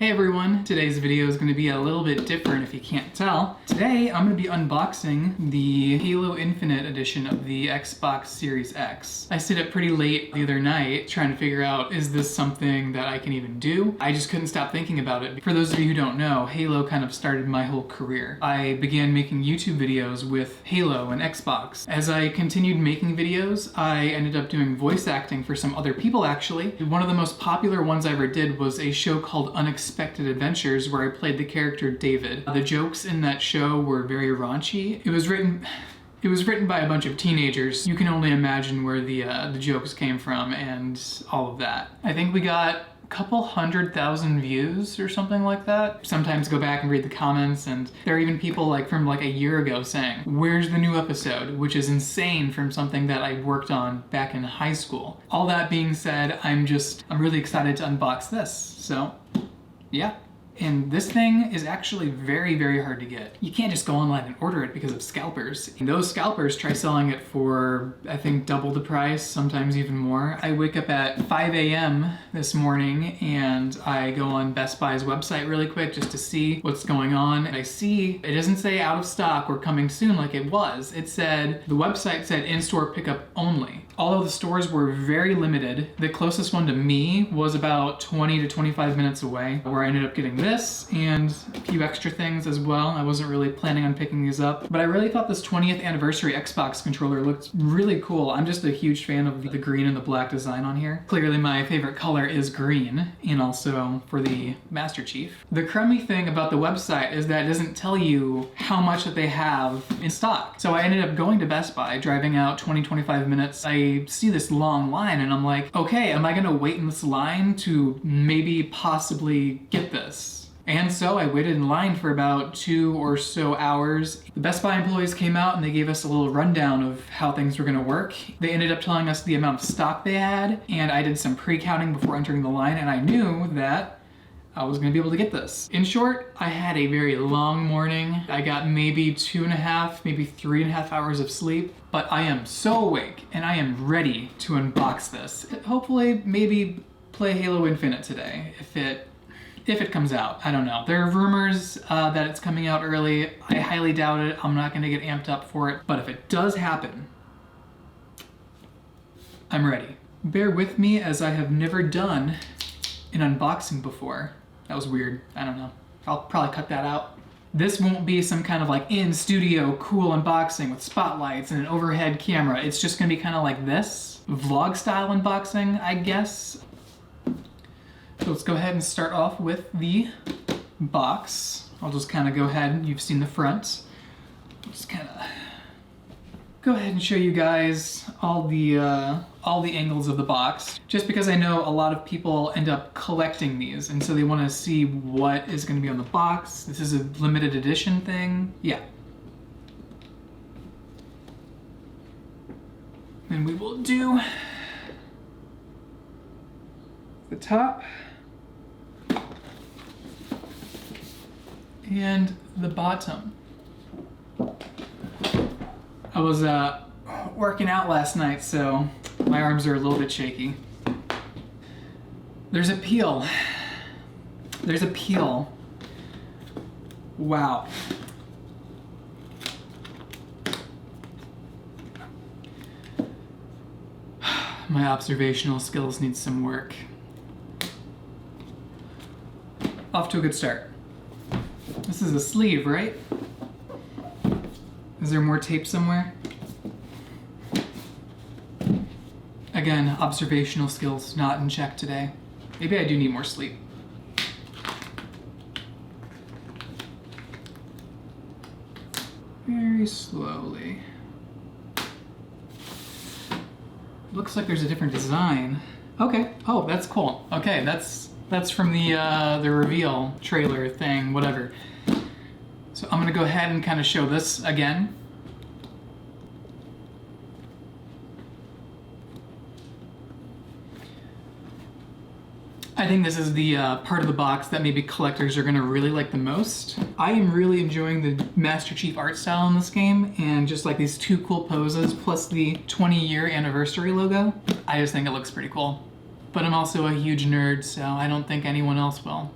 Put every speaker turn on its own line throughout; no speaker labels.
Hey everyone, today's video is going to be a little bit different if you can't tell. Today I'm going to be unboxing the Halo Infinite edition of the Xbox Series X. I stayed up pretty late the other night trying to figure out, is this something that I can even do? I just couldn't stop thinking about it. For those of you who don't know, Halo kind of started my whole career. I began making YouTube videos with Halo and Xbox. As I continued making videos, I ended up doing voice acting for some other people actually. One of the most popular ones I ever did was a show called Unexpected Adventures where I played the character David. The jokes in that show were very raunchy. It was written by a bunch of teenagers. You can only imagine where the jokes came from and all of that. I think we got a couple 100,000 views or something like that. Sometimes go back and read the comments, and there are even people from a year ago saying, "Where's the new episode?" which is insane from something that I worked on back in high school. All that being said, I'm really excited to unbox this. So yeah. And this thing is actually very, very hard to get. You can't just go online and order it because of scalpers. And those scalpers try selling it for, I think, double the price, sometimes even more. I wake up at 5 a.m. this morning and I go on Best Buy's website really quick just to see what's going on. And I see, it doesn't say out of stock or coming soon like it was. The website said in-store pickup only. Although the stores were very limited, the closest one to me was about 20 to 25 minutes away, where I ended up getting this and a few extra things as well. I wasn't really planning on picking these up, but I really thought this 20th anniversary Xbox controller looked really cool. I'm just a huge fan of the green and the black design on here. Clearly my favorite color is green, and also for the Master Chief. The crummy thing about the website is that it doesn't tell you how much that they have in stock. So I ended up going to Best Buy, driving out 20-25 minutes. I see this long line and I'm like, okay, am I gonna wait in this line to maybe possibly get this? And so I waited in line for about 2 or so hours. The Best Buy employees came out and they gave us a little rundown of how things were gonna work. They ended up telling us the amount of stock they had, and I did some pre-counting before entering the line, and I knew that I was gonna be able to get this. In short, I had a very long morning. I got maybe 2.5, maybe 3.5 hours of sleep, but I am so awake and I am ready to unbox this. Hopefully, maybe play Halo Infinite today, if it comes out. I don't know. There are rumors that it's coming out early. I highly doubt it. I'm not gonna get amped up for it, but if it does happen, I'm ready. Bear with me as I have never done an unboxing before. That was weird. I don't know. I'll probably cut that out. This won't be some kind of in-studio cool unboxing with spotlights and an overhead camera. It's just gonna be kind of like this. Vlog style unboxing, I guess. So let's go ahead and start off with the box. I'll just kind of go ahead, you've seen the front. Just kind of go ahead and show you guys all the angles of the box, just because I know a lot of people end up collecting these, and so they want to see what is going to be on the box. This is a limited edition thing. Yeah. And we will do the top and the bottom. I was working out last night, so my arms are a little bit shaky. There's a peel. There's a peel. Wow. My observational skills need some work. Off to a good start. This is a sleeve, right? Is there more tape somewhere? Again, observational skills not in check today. Maybe I do need more sleep. Very slowly. Looks like there's a different design. Okay. Oh, that's cool. Okay, that's from the reveal trailer thing, whatever. So I'm gonna go ahead and kind of show this again. I think this is the part of the box that maybe collectors are gonna really like the most. I am really enjoying the Master Chief art style in this game, and just these 2 cool poses plus the 20-year anniversary logo. I just think it looks pretty cool. But I'm also a huge nerd, so I don't think anyone else will.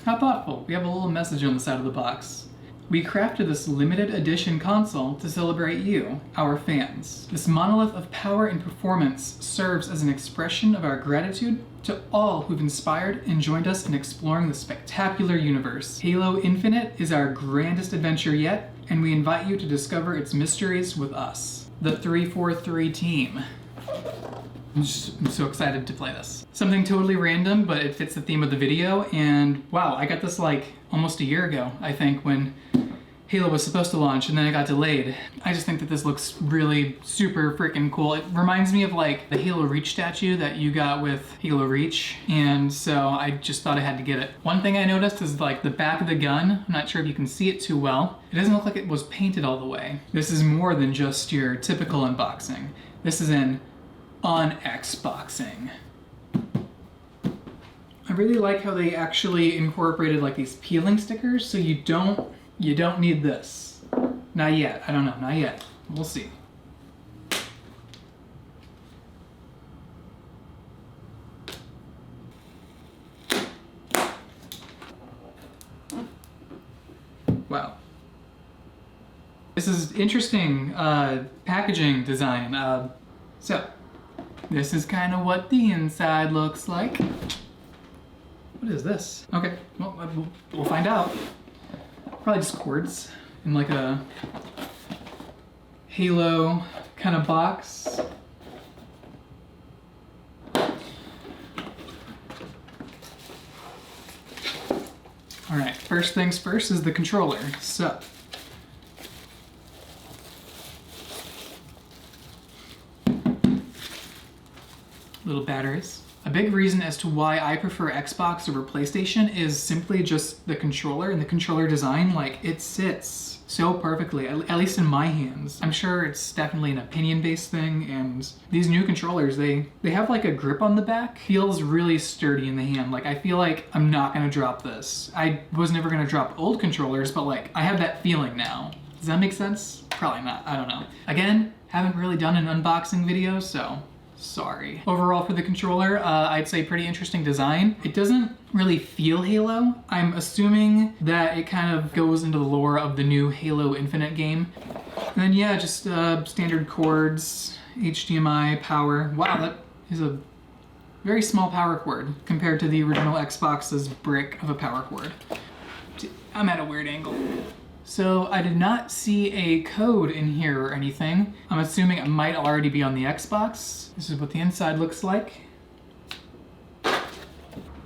How thoughtful. We have a little message on the side of the box. We crafted this limited edition console to celebrate you, our fans. This monolith of power and performance serves as an expression of our gratitude to all who've inspired and joined us in exploring the spectacular universe. Halo Infinite is our grandest adventure yet, and we invite you to discover its mysteries with us, the 343 team. I'm so excited to play this. Something totally random, but it fits the theme of the video, and wow, I got this like almost a year ago, I think, when Halo was supposed to launch, and then it got delayed. I just think that this looks really super freaking cool. It reminds me of like the Halo Reach statue that you got with Halo Reach, and so I just thought I had to get it. One thing I noticed is like the back of the gun. I'm not sure if you can see it too well. It doesn't look like it was painted all the way. This is more than just your typical unboxing. This is an unboxing. I really like how they actually incorporated like these peeling stickers, so you don't need this. Not yet. I don't know. Not yet. We'll see. Wow. This is interesting packaging design. So, this is kind of what the inside looks like. What is this? Okay, well, we'll find out. Probably just cords in like a Halo kind of box. All right, first things first is the controller. So, little batteries. A big reason as to why I prefer Xbox over PlayStation is simply just the controller and the controller design. Like, it sits so perfectly, at least in my hands. I'm sure it's definitely an opinion-based thing, and these new controllers, they have like a grip on the back. Feels really sturdy in the hand. Like, I feel like I'm not gonna drop this. I was never gonna drop old controllers, but like, I have that feeling now. Does that make sense? Probably not, I don't know. Again, haven't really done an unboxing video, so sorry. Overall for the controller, I'd say pretty interesting design. It doesn't really feel Halo. I'm assuming that it kind of goes into the lore of the new Halo Infinite game. And then yeah, just standard cords, HDMI, power. Wow, that is a very small power cord compared to the original Xbox's brick of a power cord. I'm at a weird angle. So I did not see a code in here or anything. I'm assuming it might already be on the Xbox. This is what the inside looks like.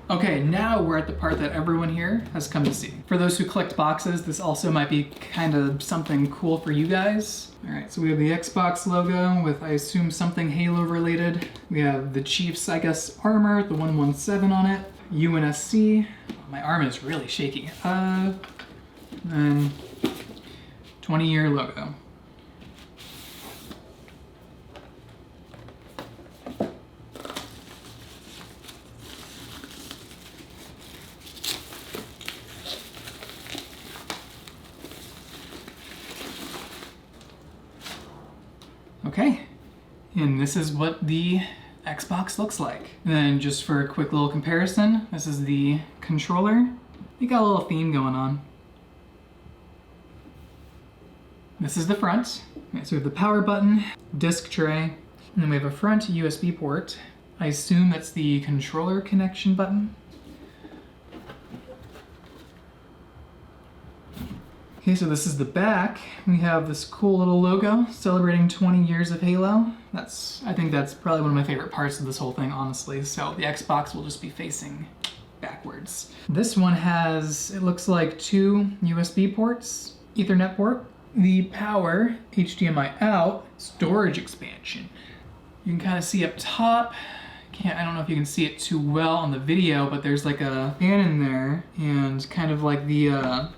Okay, now we're at the part that everyone here has come to see. For those who collect boxes, this also might be kind of something cool for you guys. All right, so we have the Xbox logo with, I assume, something Halo related. We have the Chiefs, I guess, armor, the 117 on it. UNSC. My arm is really shaky. And 20-year logo. Okay, and this is what the Xbox looks like. And then just for a quick little comparison, this is the controller. You got a little theme going on. This is the front. Okay, so we have the power button, disc tray, and then we have a front USB port. I assume that's the controller connection button. Okay, so this is the back. We have this cool little logo celebrating 20 years of Halo. I think that's probably one of my favorite parts of this whole thing, honestly. So the Xbox will just be facing backwards. This one has, it looks like 2 USB ports, Ethernet port. The power, HDMI out, storage expansion. You can kind of see up top, I don't know if you can see it too well on the video, but there's like a fan in there, and kind of like the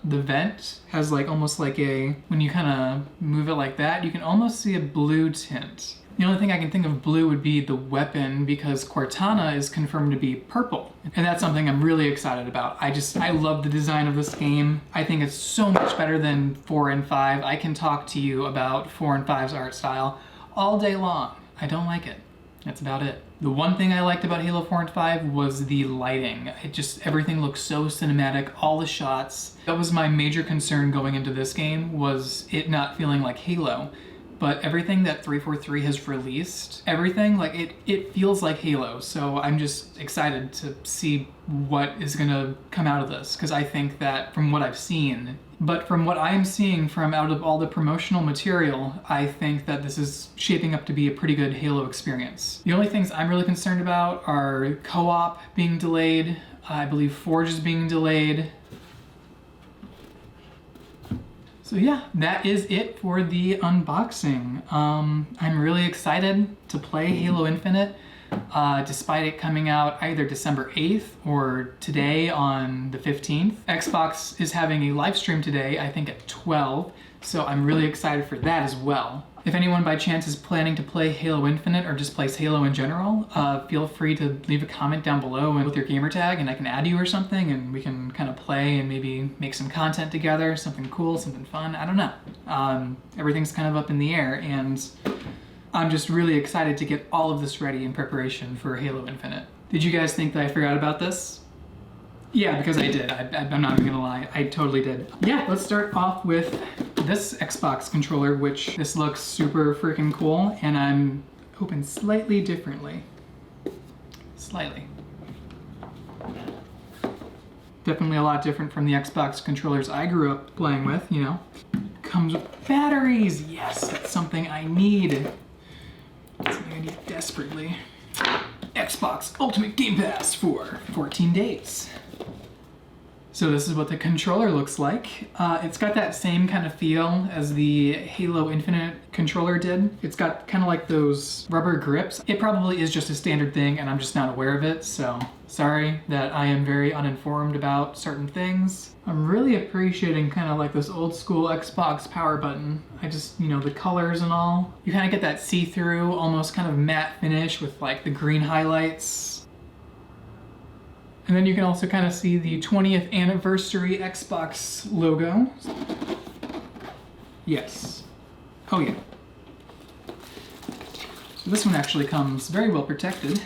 vent has like almost like a, when you kind of move it like that, you can almost see a blue tint. The only thing I can think of blue would be the weapon, because Cortana is confirmed to be purple. And that's something I'm really excited about. I love the design of this game. I think it's so much better than 4 and 5. I can talk to you about 4 and 5's art style all day long. I don't like it. That's about it. The one thing I liked about Halo 4 and 5 was the lighting. Everything looks so cinematic, all the shots. That was my major concern going into this game, was it not feeling like Halo. But everything that 343 has released, everything, like it feels like Halo. So I'm just excited to see what is gonna come out of this, because I think that from what I've seen, but from what I'm seeing from out of all the promotional material, I think that this is shaping up to be a pretty good Halo experience. The only things I'm really concerned about are co-op being delayed. I believe Forge is being delayed. So yeah, that is it for the unboxing. I'm really excited to play Halo Infinite, despite it coming out either December 8th or today on the 15th. Xbox is having a live stream today, I think at 12, so I'm really excited for that as well. If anyone by chance is planning to play Halo Infinite or just plays Halo in general, feel free to leave a comment down below with your gamer tag and I can add you or something and we can kind of play and maybe make some content together, something cool, something fun, I don't know. Everything's kind of up in the air and I'm just really excited to get all of this ready in preparation for Halo Infinite. Did you guys think that I forgot about this? Yeah, because I did. I'm not even gonna lie. I totally did. Yeah, let's start off with this Xbox controller, which this looks super freaking cool, and I'm opened slightly differently. Slightly. Definitely a lot different from the Xbox controllers I grew up playing with, you know. Comes with batteries! Yes, that's something I need. Something I need desperately. Xbox Ultimate Game Pass for 14 days. So this is what the controller looks like. It's got that same kind of feel as the Halo Infinite controller did. It's got kind of like those rubber grips. It probably is just a standard thing and I'm just not aware of it, so sorry that I am very uninformed about certain things. I'm really appreciating kind of like this old school Xbox power button. I just, you know, the colors and all. You kind of get that see-through, almost kind of matte finish with like the green highlights. And then you can also kind of see the 20th anniversary Xbox logo. Yes. Oh yeah. So this one actually comes very well protected.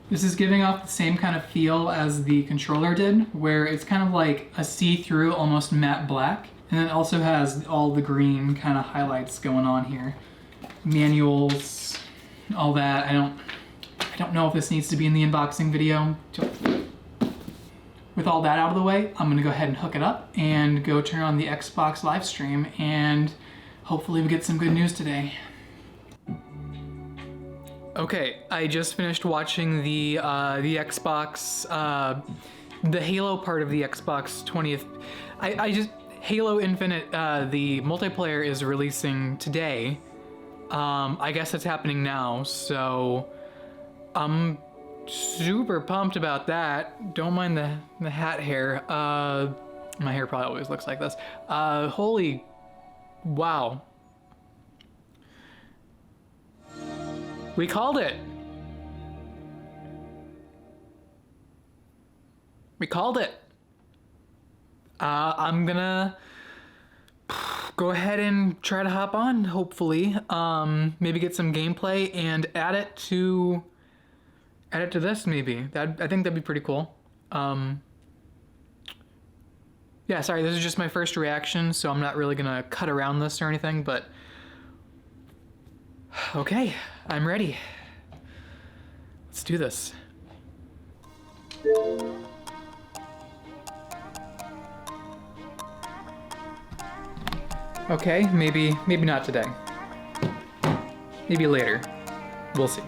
This is giving off the same kind of feel as the controller did, where it's kind of like a see-through, almost matte black. And then it also has all the green kind of highlights going on here. Manuals, all that. I don't know if this needs to be in the unboxing video. With all that out of the way, I'm gonna go ahead and hook it up and go turn on the Xbox live stream and hopefully we get some good news today. Okay, I just finished watching the Xbox, the Halo part of the Xbox 20th. Halo Infinite, the multiplayer is releasing today. I guess it's happening now, so I'm super pumped about that. Don't mind the hat hair. My hair probably always looks like this. Holy, wow. We called it. We called it. I'm gonna go ahead and try to hop on, hopefully. Maybe get some gameplay and add it to this maybe. I think that'd be pretty cool. Yeah, sorry, this is just my first reaction, so I'm not really gonna cut around this or anything, but okay, I'm ready. Let's do this. Okay, maybe not today. Maybe later. We'll see.